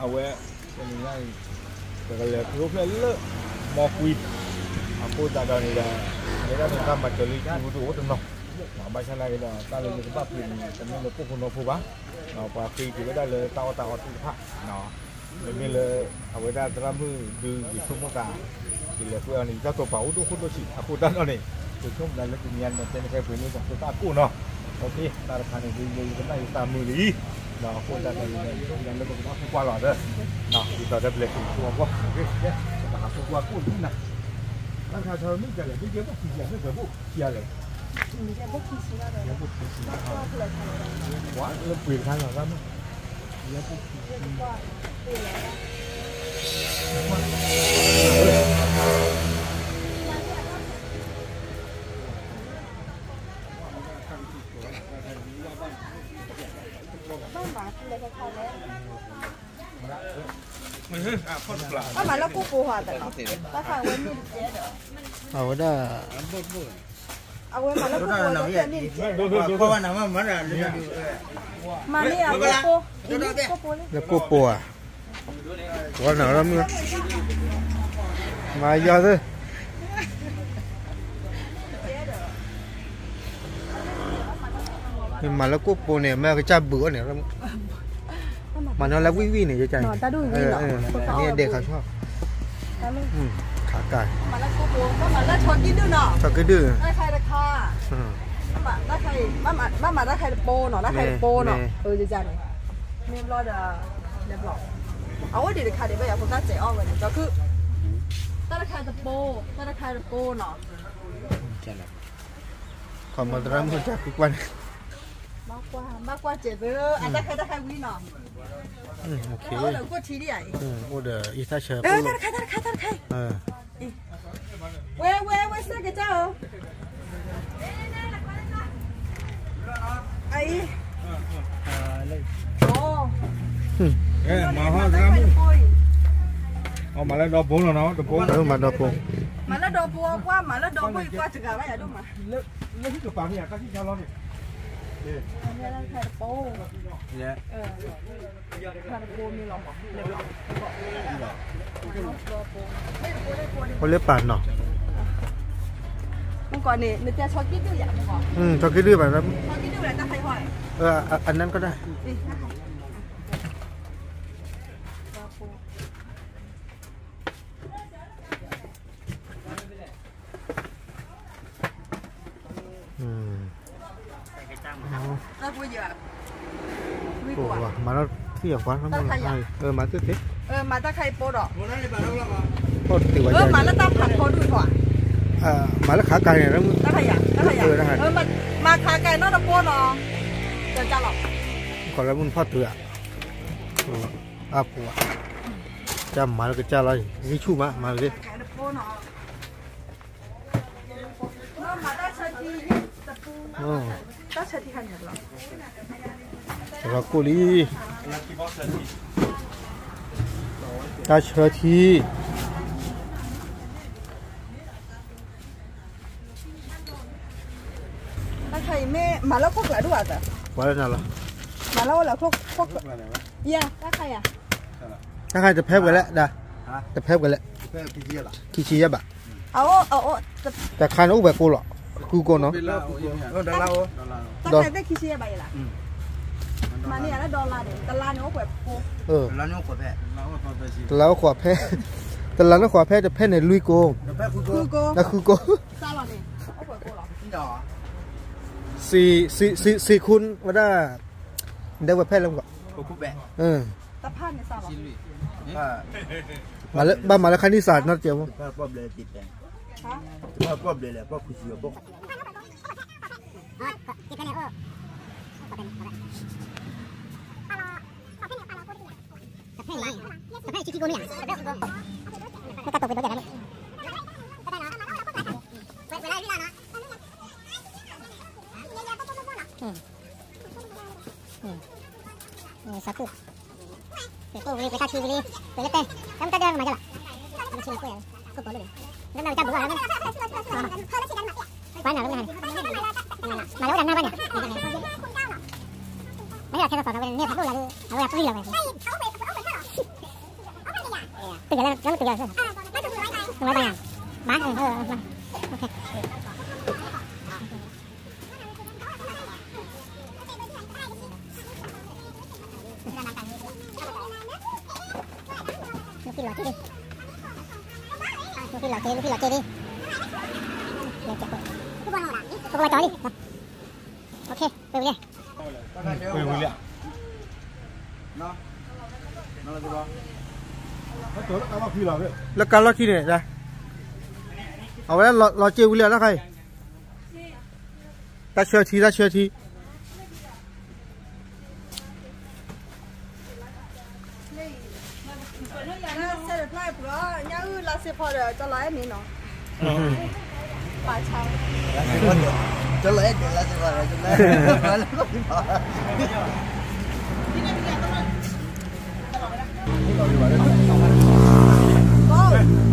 เอาไว้เป็นยังไงแต่ก็เลยรูปเลยเลอะมอคุยaku tak ada ni dah dia dah minta baca lagi tu tu tengok nak baca lagi dah tak le sebab pin temen le pun no pun ba no pa pi kita dah le tahu tu pak no ni le awak dah teramu di semua ta bila aku ni jatuh bau tu aku tu si aku dah ni tu cuma dah le kinian macam ni kayak ni tu tak aku no okey tak ada ni dia kena kita muli no aku dah ni yang le aku kuat lah dah no kita dah boleh tu apa okey ya kita aku kuat aku ni nah刚才他们讲了，这些不提前，这可不接了。你这不提前了，也不提前了。完了，不看了，咱们也不提前。啊，买了姑姑花的，他看我你接的。好的。啊，我买了姑姑的，你接的。姑妈那么没人，妈你啊，姑姑，你姑姑呢？那姑姑啊，我哪了没有？买药的。mà nó cúp bồ này mà cái cha bữa này mà nó là vi vi này cho chạyนี่เด็กเขาชอบขาไก่มาแล้วกูปูก็มาแล้วชนกินดื้อเนาะชอบกินดื้อได้ใครราคาได้ใครมาได้ใครโปเนาะได้ใครโปเนาะจะจ่ายเนี่ยไม่รอดเรียบร้อยเอาว่าเดี๋ยวใครเดี๋ยวไปอยากคนตั้งใจอ้อมกันก็คือได้ใครจะโปได้ใครจะโปเนาะใช่แล้วขอมาตรำคนจากทุกวันมากกว่าเจ็ดอันได้ใครวิ่งเนาะโอเคโอ้เดี๋ยวกูทีเดียวโอ้เดี๋ยวอีท่าเชิญได้ใครเว้เสื้อกับเจ้าไอ้โอ้มาห้องน้ำเอามาแล้วดอกปูแล้วเนาะดอกปูมาดอกปูมาแล้วดอกปูกว่ามาแล้วดอกปูกว่าจะกลับไปอย่าดูมาเลิกที่ตัวปากเนี่ยก็ที่ชาวเราเนี่ยเนี่ยได้ใครโปเนี่ยใครโปมีหรอเรียบร้อยเขาเรียกป่านเนาะเมื่อก่อนนี่จะชอบกินดื้ออย่างเมื่อก่อนชอบกินดื้อแบบนั้นชอบกินดื้อแบบตั้งใจหอยอันนั้นก็ได้แล้วกูเยอะโอ้มาแล้วที่อย่างฟ้าเขาไม่ให้มาตื้อติ๊มาตะไคร้โปดอกโปดติวใจมาแล้วตั้งผัดโพด้วยก่อนมาแล้วขาไก่เนี่ยแล้วตะไคร้มาขาไก่นอกตะโปดอกจะจ้าหรอกก่อนแล้วมันพอดเถื่อปัวจ้ามาแล้วก็จ้าอะไรนี่ชูมาเลยมาได้เชิญทีตะปูได้เชิญทีขันอย่างหรอเรากุลีตาเชิญทีตาไข่แม่มาแล้วพวกหลายด้วยจ้ะว่าแล้วน่ะเหรอมาแล้วเหรอพวกเยี่ยตาไข่อ่ะตาไข่จะแพ้กันแล้วด่าจะแพ้กันแล้วขี้เชี่ยบะเอาแต่คานอุบะกูหรอกูโกนเนาะตาไข่ได้ขี้เชี่ยใบละมาเนี่ยแล้วดอลลาร์เนี่ยตลาดเนี่ยก็แบบโกแล้วขวาแพ้แล้วขวาแพ้แต่แล้วขวาแพ้จะแพ้ในลุยโกแล้วคือโกซาลอนเนี่ยก็แบบโกหรอสี่คุณว่าได้แบบแพ้แล้วก็ตะพานเนี่ยซาลอนมาแล้วบ้านมาแล้วคันที่ศาสตร์นัดเจียวป้อมเลยติดแดงป้อมเลยแหละป้อมคุยเสียป้อมtapay chichi ko niya nakatok ito dyan satu itu beli kita beli beli teh kamu tadi orang majalah kamu sini aku ya aku boleh deh dan nak cabut lah kan banyak kan malah udah napa nya banyak kita tahu ini apa lagi aku ya beli lah từ giờ lên từ giờ thôi không phải bài bán ok khi lọt đi khi lọt chơi đi không bao chó đi ok về đi về liền nó là gì đó nó chỗ nó bao khi nào vậy แล้วการรอที่เนี่ยจ้ะเอาไว้รอเจอวิลเลียมแล้วใครตาเชื่อทีcho lấy là sẽ vào rồi cho lấy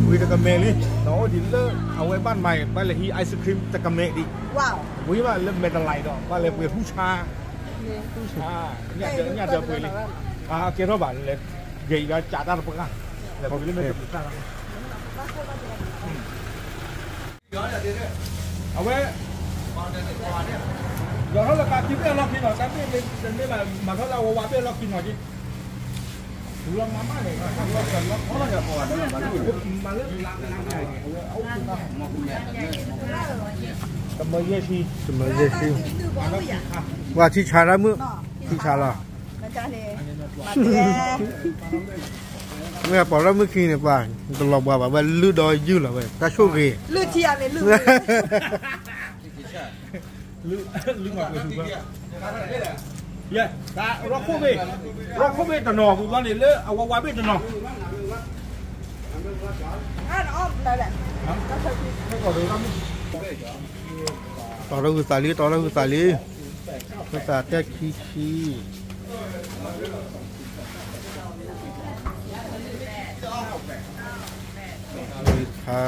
quý tạc mẹ đi nó đi lơเอาไว้บ้านใหม่บ้านเลยฮีไอศครีมตากเมดิ ว้าว quý mà lên mẹ tầng này đóบ้านเลยเปิดผู้ชาเนี่ยเดี๋ยวเปิดเลยเกี่ยวกับบ้านเลยใหญ่แล้วจ่าได้หรือเปล่าแล้วพอไปเล่นไม่จบได้เอาไว้เดี๋ยวเขาราคาคิดเรื่องเรากินหน่อยแต่ไม่มาเขาเราว่าเรื่องเรากินหน่อยดิดูลองมาบ้านเลยครับเราจะเราเขาจะปวดมาเรื่องเอาทำไมเยชี จะมาเยซีว่าที่ชาละมื้อที่ชาละเมื่อปอแล้วเมื่อกี้เนี่ยป่ะตลอดว่าลื้อดอยยืดหรอเว้ยตาโชคดี ลือเทียเลยลือ ลืมมาเลยถูกป่ะเย้ตารอโคเบตนอกูตอนนี้เลยเอาวาเบตนอ อ้อมได้แหละ ไม่ก่อนเลยครับ ต่อเราคือสาลีภาษาแท้ขี้ค่ะ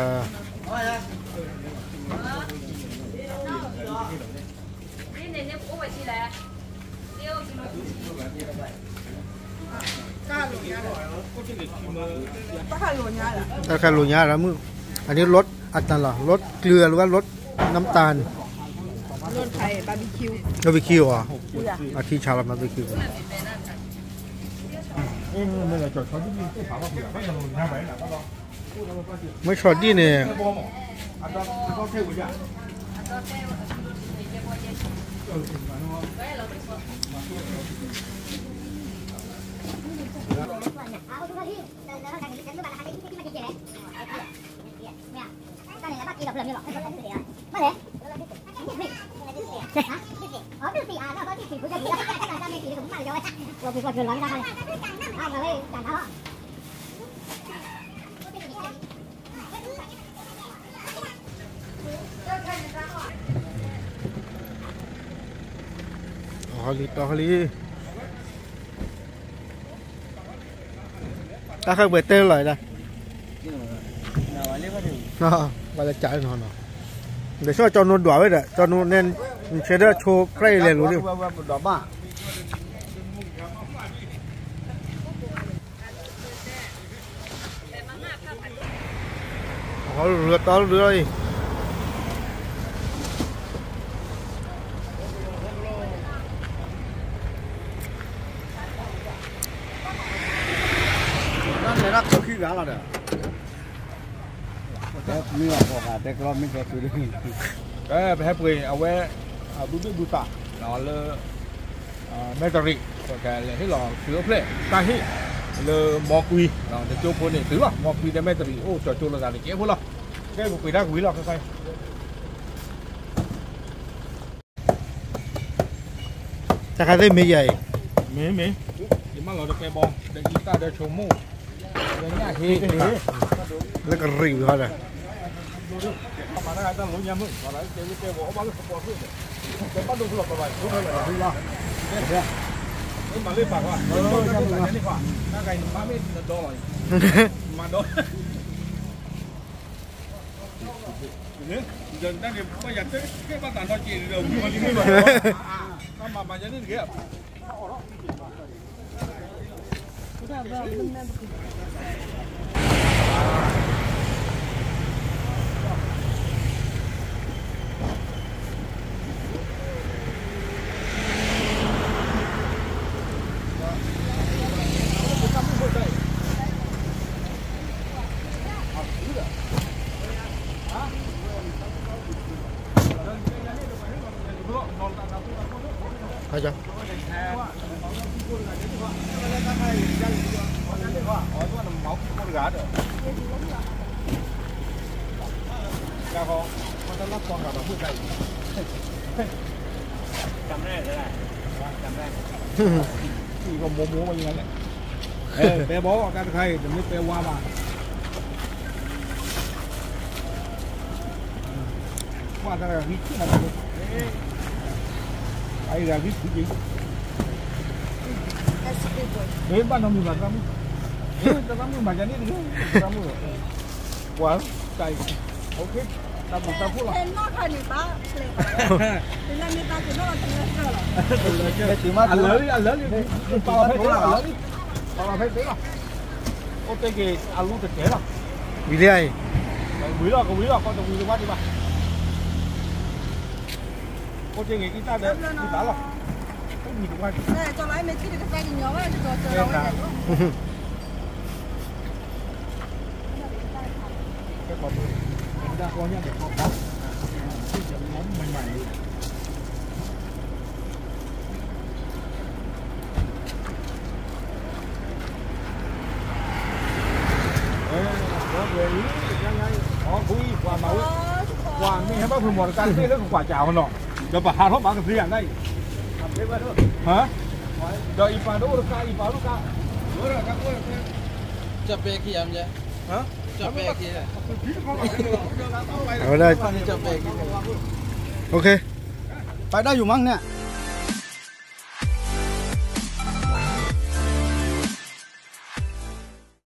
ก็ขายอยู่เนี่ยแหละ ถ้าใครรู้ยาแล้วมึงอันนี้รสอัตราหรอรสเกลือหรือว่ารสน้ำตาล รสไข่บาร์บีคิว บาร์บีคิวอ่ะอาทิชาลบาร์บีคิว ไม่เลยจดเขาที่มีตู้ขาวก็คือไม่ยังหน้าไปหนักก็รอ ไม่ช็อตดีเนี่ย บอมอ่ะก็เท่กว่าจ้ะ ต่อลีถ้าข้างเบอร์เตอร์เลยนะว่าจะจ่ายนอนเดี๋ยวช่วยจอนูด่วนไว้เด้อจอนูเน้นเชดเดอร์โชว์ใกล้เลยรู้ดิ đỏ ba เขาเรือต่อเรือเลย นั่นเลยรักเขาขี้ร้านเราเด้อแต่เนื้อพอขาดแต่กรอบไม่แก่คือเลย ไปให้ปุ๋ยเอาไว้ดูตาเราเลยแมตริก็แกเลยให้หล่อเสือเพลตาที่เลยมอกุยเราจะโจคนนี่ถือว่ามอกุยได้แมตริโอ้จอดโจรเราเนี่ยเก๋พวกเราแกปุ๋ยได้ปุ๋ยเราใครจะใครได้ไม่ใหญ่ เมย์ที่มันเราจะไปบอลเด็กกีตาร์เด็กโชว์มู่เด็กง่ายเฮ้แล้วก็รีวิวเขาเลย มาได้ตั้งรู้ยังมึงอะไรเจ้าบอกว่าลูกสปอร์ตเพื่อนจะปั้นดูหลอกไปรู้เลยรู้ละเนี่ยนี่มาเล่นปากว่านี่ขวาถ้าใครมาไม่โดนเลยมาโดนเนี่ยเดินได้เนี่ยไม่อยากจะแค่มาตัดตอนจีนเดี๋ยวมีคนที่ไม่มาถ้ามาจะนี่เกี่ยว好叫。thì còn mua bao nhiêu này bé bó cái khay đừng biết bé qua mà qua ra là vít là đây là vít cái gì đến ban đầu mình làm kamu macam ni tu kamu wah cai okey tak pula enak kan ni pak dengan ni tak kena terus cuma alur ni pala phết thế nào ok kì alu thực tế rồi vì thế này quý rồi con đồng quý quá đi ba ok kì cái ta đấy cái tá rồi cái gì cũng quay này cho lấy mấy cái cái gì nhỏ ấy cho chờ đâu cái còn mình đã có nhá để có cái món mềm mại về ý họ quý quả mẫu quả mình hay bác phun một cái cái quả chảo nó rồi bà hà nó bán cái gì ở đây hả rồi ipa đâu được cái rồi là các cô chập bè kia em vậy hả chập bè kia ở đây chập bè kia ok phải đây dùng măng nè